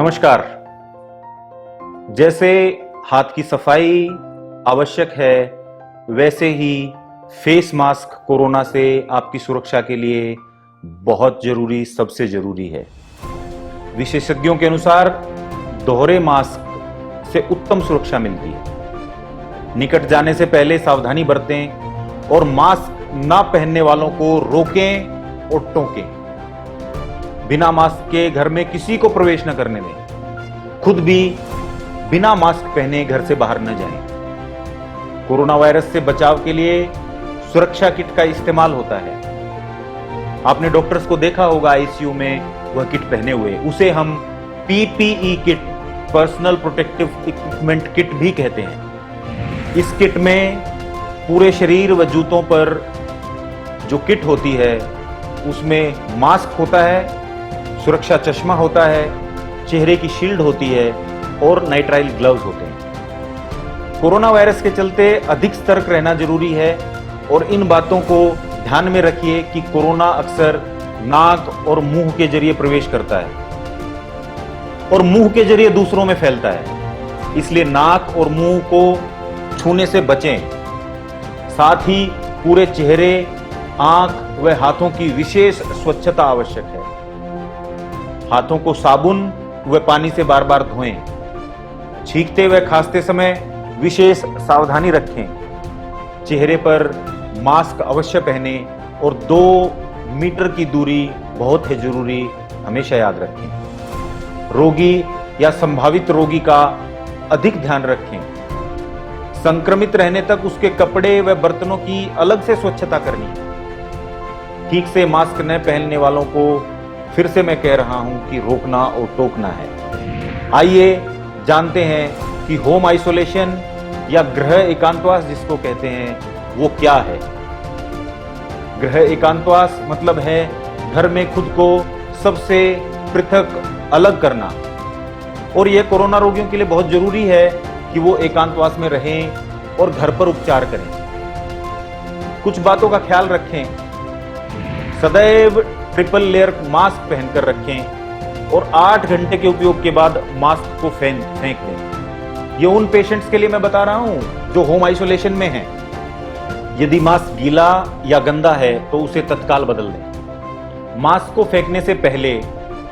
नमस्कार। जैसे हाथ की सफाई आवश्यक है, वैसे ही फेस मास्क कोरोना से आपकी सुरक्षा के लिए बहुत जरूरी, सबसे जरूरी है। विशेषज्ञों के अनुसार दोहरे मास्क से उत्तम सुरक्षा मिलती है। निकट जाने से पहले सावधानी बरतें और मास्क ना पहनने वालों को रोकें और टोकें। बिना मास्क के घर में किसी को प्रवेश न करने दें। खुद भी बिना मास्क पहने घर से बाहर न जाएं। कोरोना वायरस से बचाव के लिए सुरक्षा किट का इस्तेमाल होता है। आपने डॉक्टर्स को देखा होगा आईसीयू में वह किट पहने हुए, उसे हम PPE kit, personal protective equipment kit भी कहते हैं। इस किट में पूरे शरीर व जूतों पर जो किट होती है उसमें मास्क होता है, सुरक्षा चश्मा होता है, चेहरे की शील्ड होती है और नाइट्राइल ग्लव्स होते हैं। कोरोना वायरस के चलते अधिक सतर्क रहना जरूरी है और इन बातों को ध्यान में रखिए कि कोरोना अक्सर नाक और मुंह के जरिए प्रवेश करता है और मुंह के जरिए दूसरों में फैलता है। इसलिए नाक और मुंह को छूने से बचें। साथ ही पूरे चेहरे, आंख व हाथों की विशेष स्वच्छता आवश्यक है। हाथों को साबुन व पानी से बार बार धोएं। छींकते व खांसते समय विशेष सावधानी रखें। चेहरे पर मास्क अवश्य पहने और 2 मीटर की दूरी बहुत है जरूरी, हमेशा याद रखें। रोगी या संभावित रोगी का अधिक ध्यान रखें। संक्रमित रहने तक उसके कपड़े व बर्तनों की अलग से स्वच्छता करनी है। ठीक से मास्क न पहनने वालों को फिर से मैं कह रहा हूं कि रोकना और टोकना है। आइए जानते हैं कि होम आइसोलेशन या गृह एकांतवास जिसको कहते हैं वो क्या है। गृह एकांतवास मतलब है घर में खुद को सबसे पृथक अलग करना, और यह कोरोना रोगियों के लिए बहुत जरूरी है कि वो एकांतवास में रहें और घर पर उपचार करें। कुछ बातों का ख्याल रखें। सदैव ट्रिपल लेयर मास्क पहनकर रखें और 8 घंटे के उपयोग के बाद मास्क को फेंक दें। ये उन पेशेंट्स के लिए मैं बता रहा हूं जो होम आइसोलेशन में हैं। यदि मास्क गीला या गंदा है तो उसे तत्काल बदल दें। मास्क को फेंकने से पहले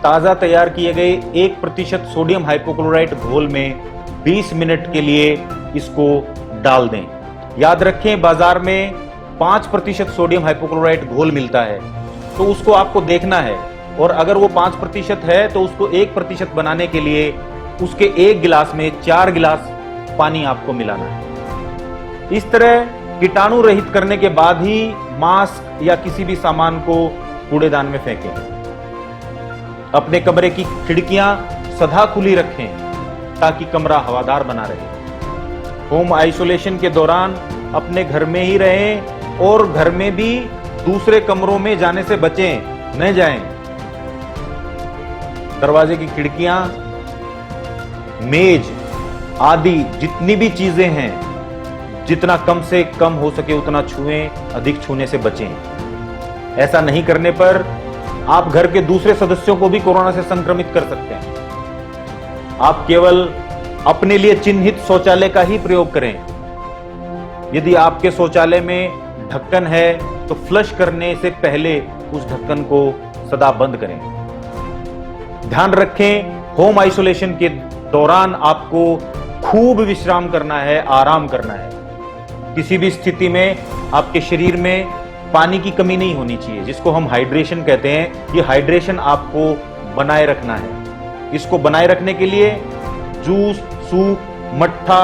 ताजा तैयार किए गए 1% सोडियम हाइपोक्लोराइट घोल में 20 मिनट के लिए इसको डाल दें। याद रखें, बाजार में 5% सोडियम हाइपोक्लोराइट घोल मिलता है, तो उसको आपको देखना है, और अगर वो 5% है तो उसको 1% बनाने के लिए उसके 1 गिलास में 4 गिलास पानी आपको मिलाना है। इस तरह कीटाणु रहित करने के बाद ही मास्क या किसी भी सामान को कूड़ेदान में फेंकें। अपने कमरे की खिड़कियां सदा खुली रखें ताकि कमरा हवादार बना रहे। होम आइसोलेशन के दौरान अपने घर में ही रहें और घर में भी दूसरे कमरों में जाने से बचें, न जाएं। दरवाजे की खिड़कियां, मेज आदि जितनी भी चीजें हैं, जितना कम से कम हो सके उतना छुएं, अधिक छूने से बचें। ऐसा नहीं करने पर आप घर के दूसरे सदस्यों को भी कोरोना से संक्रमित कर सकते हैं। आप केवल अपने लिए चिन्हित शौचालय का ही प्रयोग करें। यदि आपके शौचालय में ढक्कन है तो फ्लश करने से पहले उस ढक्कन को सदा बंद करें। ध्यान रखें, होम आइसोलेशन के दौरान आपको खूब विश्राम करना है, आराम करना है। किसी भी स्थिति में आपके शरीर में पानी की कमी नहीं होनी चाहिए, जिसको हम हाइड्रेशन कहते हैं। ये हाइड्रेशन आपको बनाए रखना है। इसको बनाए रखने के लिए जूस, सूप, मट्ठा,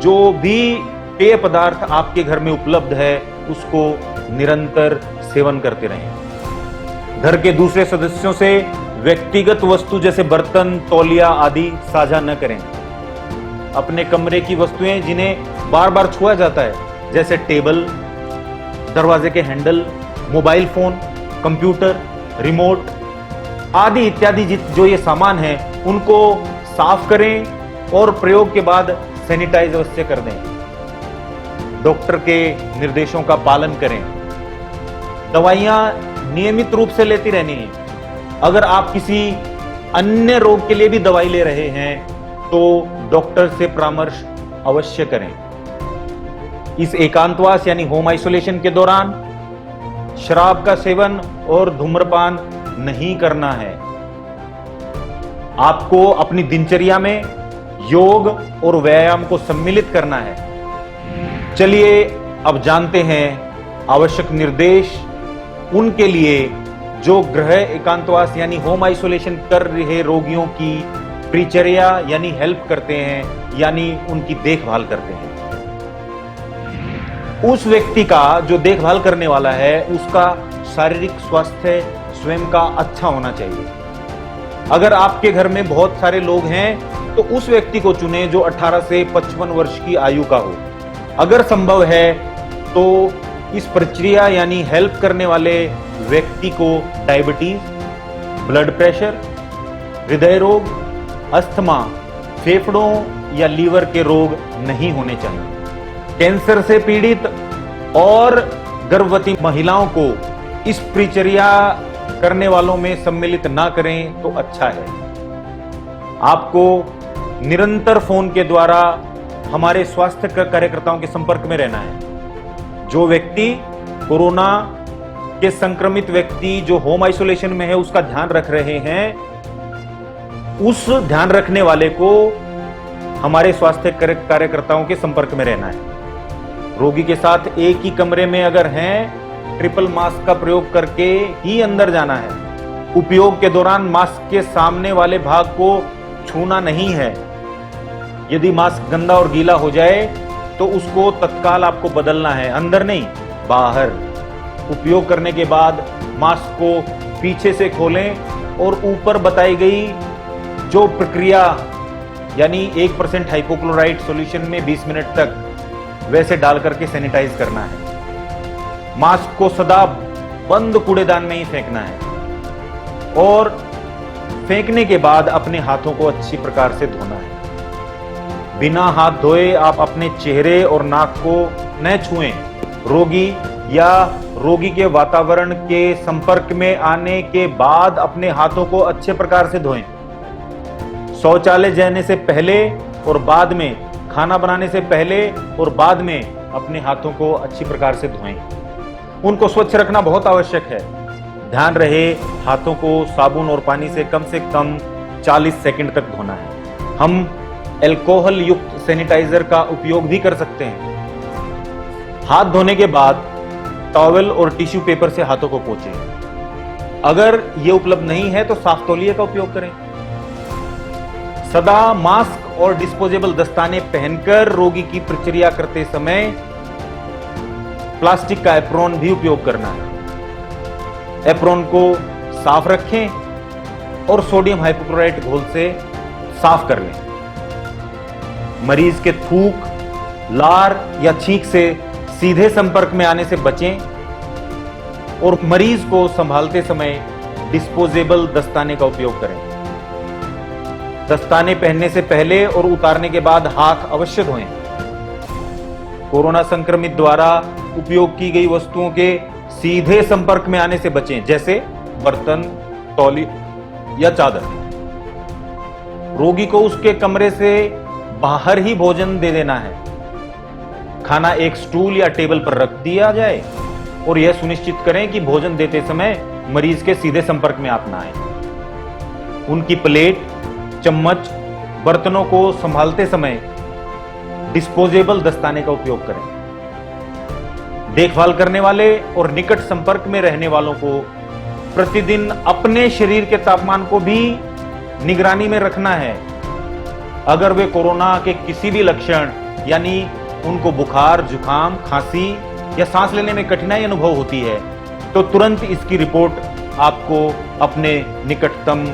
जो भी पेय पदार्थ आपके घर में उपलब्ध है उसको निरंतर सेवन करते रहें। घर के दूसरे सदस्यों से व्यक्तिगत वस्तु जैसे बर्तन, तौलिया आदि साझा न करें। अपने कमरे की वस्तुएं जिन्हें बार बार छुआ जाता है, जैसे टेबल, दरवाजे के handle, mobile phone, computer, remote आदि इत्यादि जो ये सामान है, उनको साफ करें और प्रयोग के बाद सैनिटाइज अवश्य कर दें। डॉक्टर के निर्देशों का पालन करें। दवाइयां नियमित रूप से लेती रहनी है। अगर आप किसी अन्य रोग के लिए भी दवाई ले रहे हैं तो डॉक्टर से परामर्श अवश्य करें। इस एकांतवास यानी होम आइसोलेशन के दौरान शराब का सेवन और धूम्रपान नहीं करना है। आपको अपनी दिनचर्या में योग और व्यायाम को सम्मिलित करना है। चलिए अब जानते हैं आवश्यक निर्देश उनके लिए जो गृह एकांतवास यानी होम आइसोलेशन कर रहे रोगियों की परिचर्या यानी हेल्प करते हैं, यानी उनकी देखभाल करते हैं। उस व्यक्ति का जो देखभाल करने वाला है उसका शारीरिक स्वास्थ्य स्वयं का अच्छा होना चाहिए। अगर आपके घर में बहुत सारे लोग हैं तो उस व्यक्ति को चुने जो 18 से 55 वर्ष की आयु का हो। अगर संभव है तो इस प्रक्रिया यानी हेल्प करने वाले व्यक्ति को डायबिटीज, ब्लड प्रेशर, हृदय रोग, अस्थमा, फेफड़ों या लीवर के रोग नहीं होने चाहिए। कैंसर से पीड़ित और गर्भवती महिलाओं को इस परिचर्या करने वालों में सम्मिलित ना करें तो अच्छा है। आपको निरंतर फोन के द्वारा हमारे स्वास्थ्य कार्यकर्ताओं के संपर्क में रहना है। जो व्यक्ति कोरोना के संक्रमित व्यक्ति जो होम आइसोलेशन में है उसका ध्यान रख रहे हैं, उस ध्यान रखने वाले को हमारे स्वास्थ्य कार्यकर्ताओं के संपर्क में रहना है। रोगी के साथ एक ही कमरे में अगर हैं, ट्रिपल मास्क का प्रयोग करके ही अंदर जाना है। उपयोग के दौरान मास्क के सामने वाले भाग को छूना नहीं है। यदि मास्क गंदा और गीला हो जाए तो उसको तत्काल आपको बदलना है, अंदर नहीं बाहर। उपयोग करने के बाद मास्क को पीछे से खोलें और ऊपर बताई गई जो प्रक्रिया यानी 1% हाइपोक्लोराइट सॉल्यूशन में 20 मिनट तक वैसे डाल करके सैनिटाइज करना है। मास्क को सदा बंद कूड़ेदान में ही फेंकना है और फेंकने के बाद अपने हाथों को अच्छी प्रकार से धोना है। बिना हाथ धोए आप अपने चेहरे और नाक को न छुएं। रोगी या रोगी के वातावरण के संपर्क में आने के बाद अपने हाथों को अच्छे प्रकार से धोएं। शौचालय जाने से पहले और बाद में, खाना बनाने से पहले और बाद में अपने हाथों को अच्छी प्रकार से धोएं। उनको स्वच्छ रखना बहुत आवश्यक है। ध्यान रहे हाथों को साबुन और पानी से कम 40 सेकंड तक धोना है। हम अल्कोहल युक्त सैनिटाइजर का उपयोग भी कर सकते हैं। हाथ धोने के बाद टॉवल और टिश्यू पेपर से हाथों को पोंछें। अगर ये उपलब्ध नहीं है तो साफ तौलिए का उपयोग करें। सदा मास्क और डिस्पोजेबल दस्ताने पहनकर रोगी की परिचर्या करते समय प्लास्टिक का एप्रोन भी उपयोग करना है। एप्रोन को साफ रखें और सोडियम हाइपोक्लोराइट घोल से साफ कर लें। मरीज के थूक, लार या छींक से सीधे संपर्क में आने से बचें और मरीज को संभालते समय डिस्पोजेबल दस्ताने का उपयोग करें। दस्ताने पहनने से पहले और उतारने के बाद हाथ अवश्य धोएं। कोरोना संक्रमित द्वारा उपयोग की गई वस्तुओं के सीधे संपर्क में आने से बचें, जैसे बर्तन, तौलिया या चादर। रोगी को उसके कमरे से बाहर ही भोजन दे देना है। खाना एक स्टूल या टेबल पर रख दिया जाए और यह सुनिश्चित करें कि भोजन देते समय मरीज के सीधे संपर्क में आप ना आए। उनकी प्लेट, चम्मच, बर्तनों को संभालते समय डिस्पोजेबल दस्ताने का उपयोग करें। देखभाल करने वाले और निकट संपर्क में रहने वालों को प्रतिदिन अपने शरीर के तापमान को भी निगरानी में रखना है। अगर वे कोरोना के किसी भी लक्षण यानी उनको बुखार, जुकाम, खांसी या सांस लेने में कठिनाई अनुभव होती है तो तुरंत इसकी रिपोर्ट आपको अपने निकटतम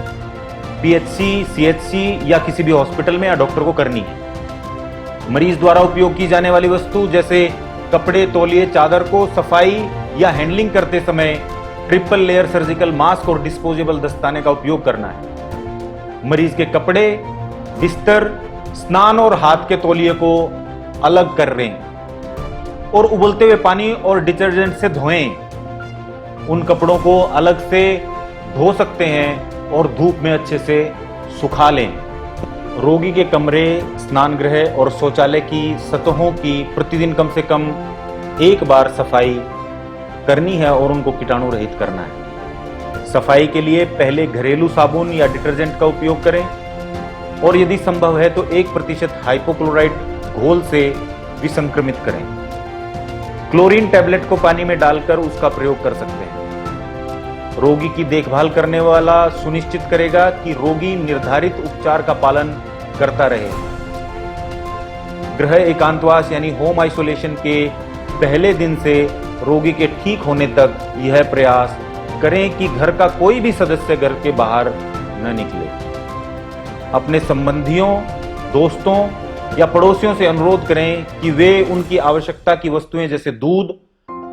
पीएचसी, सीएचसी या किसी भी हॉस्पिटल में या डॉक्टर को करनी है। मरीज द्वारा उपयोग की जाने वाली वस्तु जैसे कपड़े, तौलिए, चादर को सफाई या हैंडलिंग करते समय ट्रिपल लेयर सर्जिकल मास्क और डिस्पोजेबल दस्ताने का उपयोग करना है। मरीज के कपड़े, बिस्तर, स्नान और हाथ के तौलिए को अलग कर लें और उबलते हुए पानी और डिटर्जेंट से धोएं। उन कपड़ों को अलग से धो सकते हैं और धूप में अच्छे से सुखा लें। रोगी के कमरे, स्नान गृह और शौचालय की सतहों की प्रतिदिन कम से कम एक बार सफाई करनी है और उनको कीटाणु रहित करना है। सफाई के लिए पहले घरेलू साबुन या डिटर्जेंट का उपयोग करें और यदि संभव है तो 1% हाइपोक्लोराइट घोल से विसंक्रमित करें। क्लोरीन टैबलेट को पानी में डालकर उसका प्रयोग कर सकते हैं। रोगी की देखभाल करने वाला सुनिश्चित करेगा कि रोगी निर्धारित उपचार का पालन करता रहे। गृह एकांतवास यानी होम आइसोलेशन के पहले दिन से रोगी के ठीक होने तक यह प्रयास करें कि घर का कोई भी सदस्य घर के बाहर न निकले। अपने संबंधियों, दोस्तों या पड़ोसियों से अनुरोध करें कि वे उनकी आवश्यकता की वस्तुएं जैसे दूध,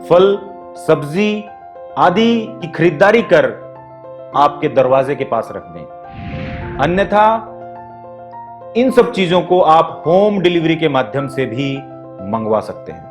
फल, सब्जी आदि की खरीदारी कर आपके दरवाजे के पास रख दें। अन्यथा इन सब चीजों को आप होम डिलीवरी के माध्यम से भी मंगवा सकते हैं।